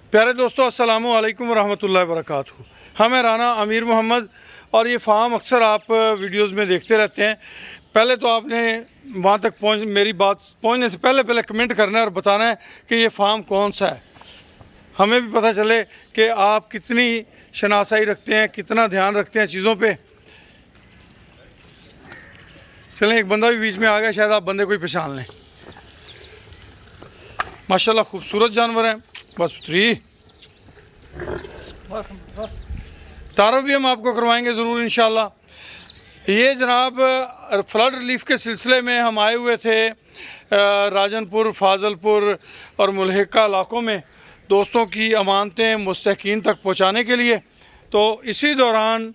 प्यारे दोस्तों, अस्सलाम वालेकुम रहमतुल्लाहि व बरकातहू। हम हैं राना अमीर मोहम्मद और ये फार्म अक्सर आप वीडियोस में देखते रहते हैं। पहले तो आपने वहाँ तक मेरी बात पहुँचने से पहले कमेंट करना है और बताना है कि ये फार्म कौन सा है, हमें भी पता चले कि आप कितनी शनासाई रखते हैं, कितना ध्यान रखते हैं चीज़ों पे। चलें, एक बंदा भी बीच में आ गया, शायद आप बंदे को ही पहचान लें। माशाल्लाह खूबसूरत जानवर हैं। बस उतरी तारफ भी हम आपको करवाएंगे ज़रूर इंशाल्लाह। ये जनाब फ्लड रिलीफ के सिलसिले में हम आए हुए थे राजनपुर, फाजलपुर और मुल्हिका इलाकों में दोस्तों की अमानतें मुस्तहकीन तक पहुँचाने के लिए। तो इसी दौरान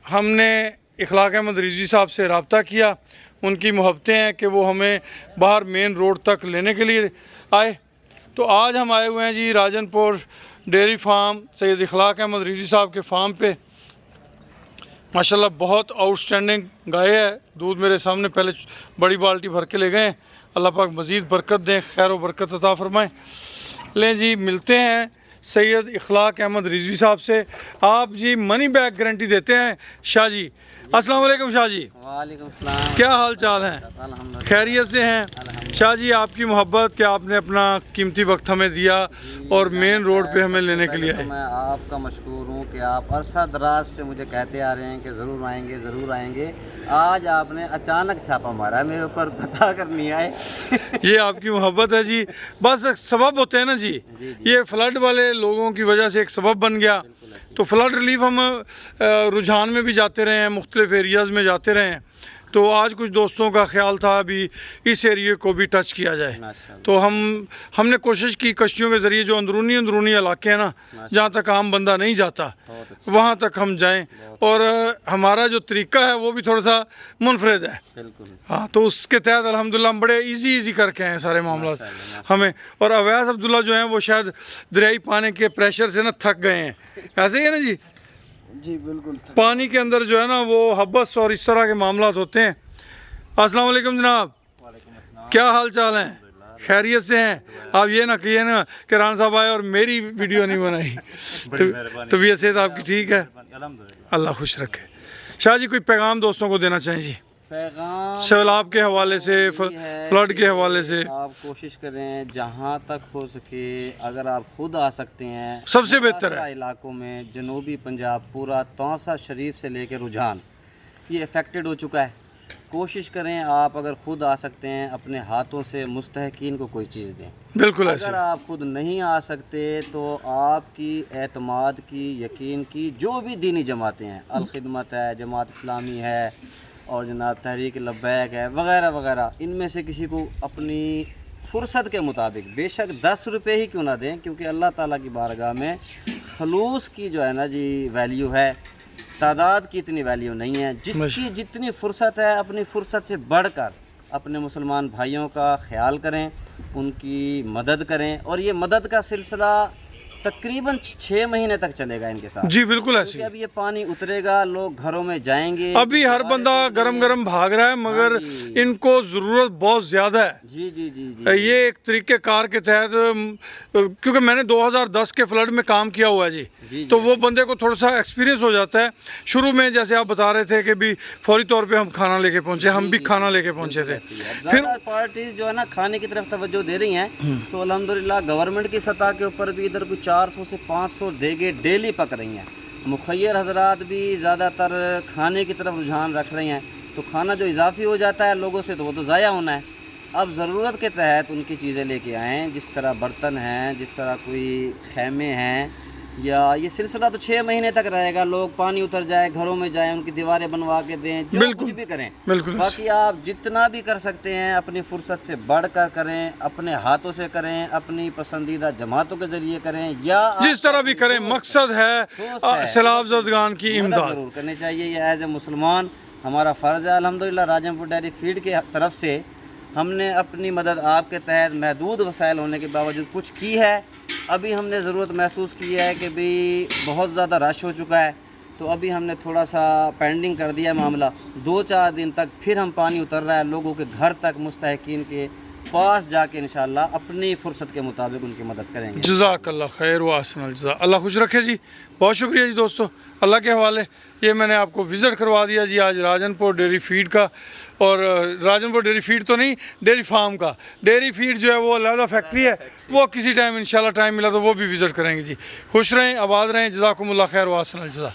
हमने इखलाक अहमद रिजवी साहब से रब्ता किया। उनकी मोहब्बतें हैं कि वो हमें बाहर मेन रोड तक लेने के लिए आए। तो आज हम आए हुए हैं जी राजनपुर डेयरी फार्म सैयद इखलाक अहमद रिजवी साहब के फार्म पे। माशाल्लाह बहुत आउटस्टैंडिंग गाय है। दूध मेरे सामने पहले बड़ी बाल्टी भर के ले गए। अल्लाह पाक मज़ीद बरकत दें, खैर व बरकत अता फरमाएँ। लें जी, मिलते हैं सैयद इखलाक अहमद रिजवी साहब से। आप जी मनी बैक गारंटी देते हैं शाह जी। अस्सलाम वालेकुम शाह जी। वालेकुम सलाम। क्या हाल चाल हैं? खैरियत से हैं? शाह जी, आपकी मोहब्बत कि आपने अपना कीमती वक्त हमें दिया और मेन रोड पे हमें लेने के लिए आए। मैं आपका मशकूर हूँ कि आप अरसा दराज से मुझे कहते आ रहे हैं कि ज़रूर आएंगे ज़रूर आएंगे। आज आपने अचानक छापा मारा है मेरे ऊपर, बता कर नहीं आए। ये आपकी मोहब्बत है जी। बस सबब होते हैं ना जी। ये फ्लड वाले लोगों की वजह से एक सबब बन गया। तो फ्लड रिलीफ हम रुझान में भी जाते रहे हैं, मुख्तलिफ एरियाज़ में जाते रहे हैं। तो आज कुछ दोस्तों का ख्याल था अभी इस एरिए को भी टच किया जाए। तो हमने कोशिश की कश्तियों के ज़रिए जो अंदरूनी इलाके हैं ना, जहाँ तक आम बंदा नहीं जाता, वहाँ तक हम जाएं। और हमारा जो तरीका है वो भी थोड़ा सा मुनफरद है। हाँ, तो उसके तहत अल्हम्दुलिल्लाह हम बड़े इजी करके हैं सारे मामला हमें। और अवैस अब्दुल्ला जो हैं वो शायद दरियाई पानी के प्रेशर से ना थक गए हैं। ऐसे ही है ना जी? जी बिल्कुल। पानी के अंदर जो है ना वो हब्बस और इस तरह के मामला होते हैं। अस्सलाम वालेकुम जनाब, क्या हाल चाल हैं? खैरियत से हैं? आप ये ना कहिए ना कि राना साहब आए और मेरी वीडियो नहीं बनाई। तबीयत सेहत आपकी ठीक है? अल्लाह खुश रखे। शाह जी, कोई पैगाम दोस्तों को देना चाहें जी? पैगाम सैलाब के हवाले से, फ्लड के हवाले से। आप कोशिश करें जहाँ तक हो सके, अगर आप खुद आ सकते हैं सबसे बेहतर है। इलाकों में जनूबी पंजाब पूरा तौसा शरीफ से लेकर रुझान ये अफेक्टेड हो चुका है। कोशिश करें आप अगर खुद आ सकते हैं अपने हाथों से मुस्तहकीन को कोई चीज़ दें। बिल्कुल ऐसे। अगर आप खुद नहीं आ सकते तो आपकी एतमाद की, यकीन की जो भी दीनी जमातें हैं, अल खिदमत है, जमात इस्लामी है और जनाब तहरीक लब्बैक है वगैरह वगैरह, इनमें से किसी को अपनी फुर्सत के मुताबिक बेशक 10 रुपये ही क्यों ना दें, क्योंकि अल्लाह ताला की बारगाह में खलूस की जो है ना जी वैल्यू है, तादाद की इतनी वैल्यू नहीं है। जिसकी जितनी फुर्सत है अपनी फुर्सत से बढ़कर अपने मुसलमान भाइयों का ख्याल करें, उनकी मदद करें। और ये मदद का सिलसिला तकरीबन 6 महीने तक चलेगा इनके साथ। जी बिल्कुल ऐसे। अब ये पानी उतरेगा, लोग घरों में जाएंगे। अभी हर बंदा गरम भाग रहा है, मगर इनको ज़रूरत बहुत ज़्यादा है। जी जी जी जी। ये एक तरीके कार के तहत, क्योंकि मैंने 2010 के फ्लड में काम किया हुआ है जी, तो वो बंदे को थोड़ा सा एक्सपीरियंस हो जाता है। शुरू में जैसे आप बता रहे थे कि भी फौरी तौर पे हम खाना लेके पहुंचे, हम भी खाना लेके पहुंचे थे। फिर पार्टीज जो है ना खाने की तरफ तवज्जो दे रही हैं, तो अल्हम्दुलिल्लाह गवर्नमेंट की सतह के ऊपर भी इधर कुछ 400 से 500 देगे डेली पक रही हैं। मुखैर हजरात भी ज़्यादातर खाने की तरफ रुझान रख रहे हैं। तो खाना जो इजाफी हो जाता है लोगों से तो वो तो ज़ाया होना है। अब ज़रूरत के तहत उनकी चीज़ें लेके आएँ, जिस तरह बर्तन हैं, जिस तरह कोई खैमे हैं, या ये सिलसिला तो 6 महीने तक रहेगा। लोग पानी उतर जाए, घरों में जाएं, उनकी दीवारें बनवा के दें, जो कुछ भी करें। बाकी आप जितना भी कर सकते हैं अपनी फुर्सत से बढ़कर करें, अपने हाथों से करें, अपनी पसंदीदा जमातों के जरिए करें, या जिस तरह भी करें। मकसद है सैलाब ज़दगान की इमदाद जरूर करनी चाहिए। ये एज ए मुसलमान हमारा फ़र्ज़ है। अल्हम्दुलिल्लाह राजनपुर डेयरी फीड के तरफ से हमने अपनी मदद आपके तहत महदूद वसाइल होने के बावजूद कुछ की है। अभी हमने ज़रूरत महसूस की है कि भी बहुत ज़्यादा रश हो चुका है, तो अभी हमने थोड़ा सा पेंडिंग कर दिया है मामला। 2-4 दिन तक फिर हम पानी उतर रहा है लोगों के घर तक मुस्तहकीन के पास जाके इंशाल्लाह अपनी फुर्सत के मुताबिक उनकी मदद करेंगे। जज़ाक अल्लाह खैर व अहसन जज़ा। अल्लाह खुश रखे जी। बहुत शुक्रिया जी दोस्तों, अल्लाह के हवाले। ये मैंने आपको विज़िट करवा दिया जी आज राजनपुर डेयरी फीड का, और राजनपुर डेयरी फीड तो नहीं, डेयरी फार्म का। डेयरी फीड जो है वो अलहदा फैक्ट्री है, वो किसी टाइम इंशाल्लाह टाइम मिला तो वो भी विज़िट करेंगे जी। खुश रहें, आबाद रहें, जज़ाकुमुल्लाह खैर व अहसन जज़ा।